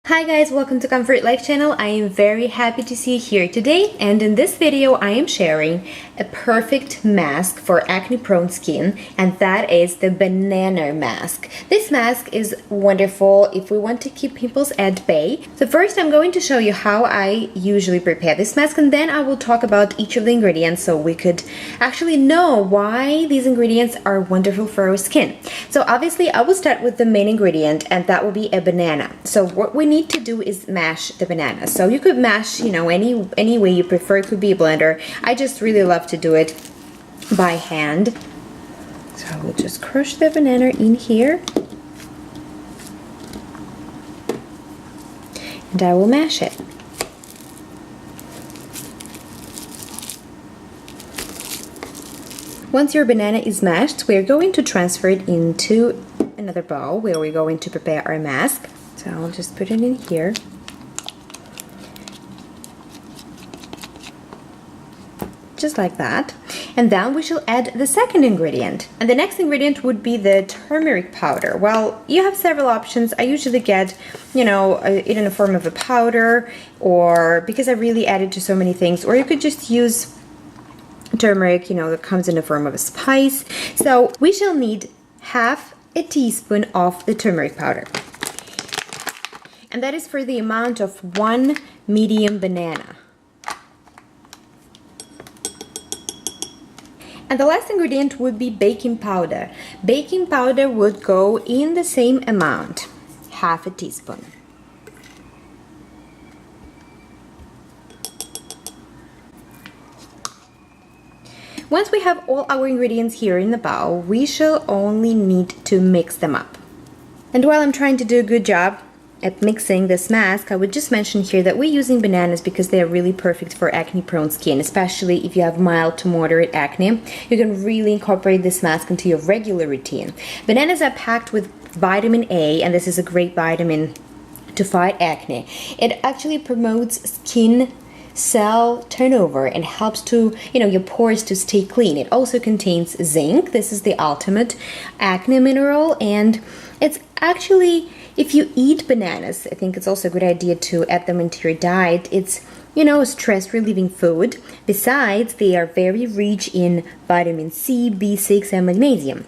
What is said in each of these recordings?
Hi guys, welcome to Comfort Life channel. I am very happy to see you here today, and in this video I am sharing a perfect mask for acne prone skin, and that is the banana mask. This mask is wonderful if we want to keep pimples at bay. So first I'm going to show you how I usually prepare this mask, and then I will talk about each of the ingredients so we could actually know why these ingredients are wonderful for our skin. So obviously I will start with the main ingredient, and that will be a banana. So what we need to do is mash the banana. So you could mash, any way you prefer. It could be a blender. I just really love to do it by hand. So I will just crush the banana in here, and I will mash it. Once your banana is mashed, we're going to transfer it into another bowl where we're going to prepare our mask. So I'll just put it in here. Just like that. And then we shall add the second ingredient. And the next ingredient would be the turmeric powder. Well, you have several options. I usually get, it in the form of a powder, or because I really add it to so many things, or you could just use turmeric, that comes in the form of a spice. So we shall need half a teaspoon of the turmeric powder. And that is for the amount of one medium banana. And the last ingredient would be baking powder. Baking powder would go in the same amount, half a teaspoon. Once we have all our ingredients here in the bowl, we shall only need to mix them up. And while I'm trying to do a good job at mixing this mask, I would just mention here that we're using bananas because they are really perfect for acne prone skin, especially if you have mild to moderate acne. You can really incorporate this mask into your regular routine. Bananas are packed with vitamin A, and this is a great vitamin to fight acne. It actually promotes skin cell turnover and helps to, your pores to stay clean. It also contains zinc. This is the ultimate acne mineral, and it's actually, if you eat bananas, I think it's also a good idea to add them into your diet. It's, a stress relieving food. Besides, they are very rich in vitamin C, B6, and magnesium.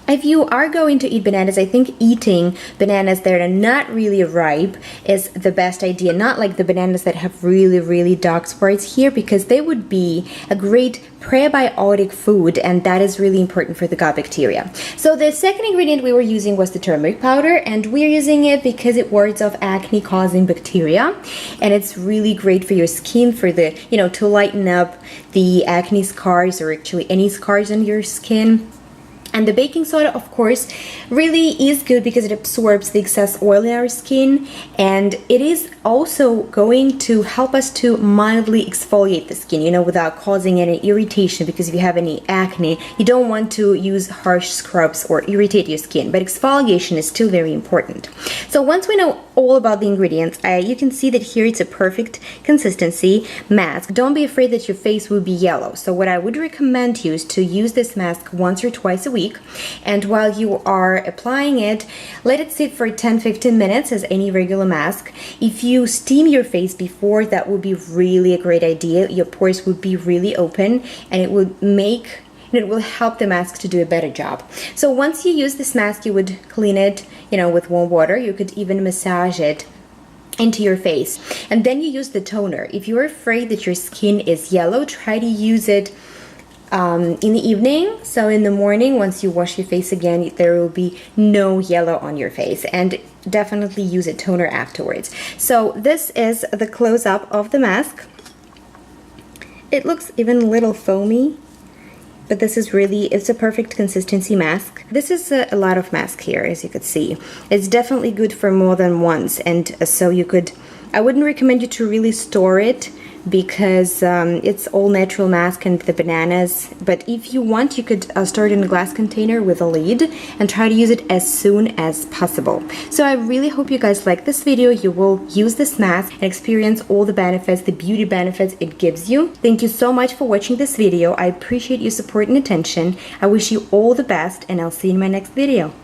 If you are going to eat bananas, I think eating bananas that are not really ripe is the best idea. Not like the bananas that have really, really dark spots here, because they would be a great prebiotic food, and that is really important for the gut bacteria. So the second ingredient we were using was the turmeric powder, and we're using it because it wards off acne causing bacteria, and it's really great for your skin, for the, to lighten up the acne scars, or actually any scars on your skin. And the baking soda, of course, really is good because it absorbs the excess oil in our skin, and it is also going to help us to mildly exfoliate the skin, without causing any irritation, because if you have any acne, you don't want to use harsh scrubs or irritate your skin, but exfoliation is still very important. So once we know all about the ingredients, you can see that here it's a perfect consistency mask. Don't be afraid that your face will be yellow. So what I would recommend you is to use this mask once or twice a week, and while you are applying it, let it sit for 10-15 minutes as any regular mask. If you steam your face before, that would be really a great idea. Your pores would be really open, and it will help the mask to do a better job. So once you use this mask, you would clean it, with warm water. You could even massage it into your face, and then you use the toner. If you're afraid that your skin is yellow, try to use it in the evening. So in the morning, once you wash your face again, there will be no yellow on your face, and definitely use a toner afterwards. So this is the close-up of the mask. It looks even a little foamy, but this is really, it's a perfect consistency mask. This is a lot of mask here, as you could see. It's definitely good for more than once, and so I wouldn't recommend you to really store it, because it's all natural mask and the bananas, but if you want, you could store it in a glass container with a lid and try to use it as soon as possible. So I really hope you guys like this video. You will use this mask and experience all the benefits, the beauty benefits it gives you. Thank you so much for watching this video. I appreciate your support and attention. I wish you all the best, and I'll see you in my next video.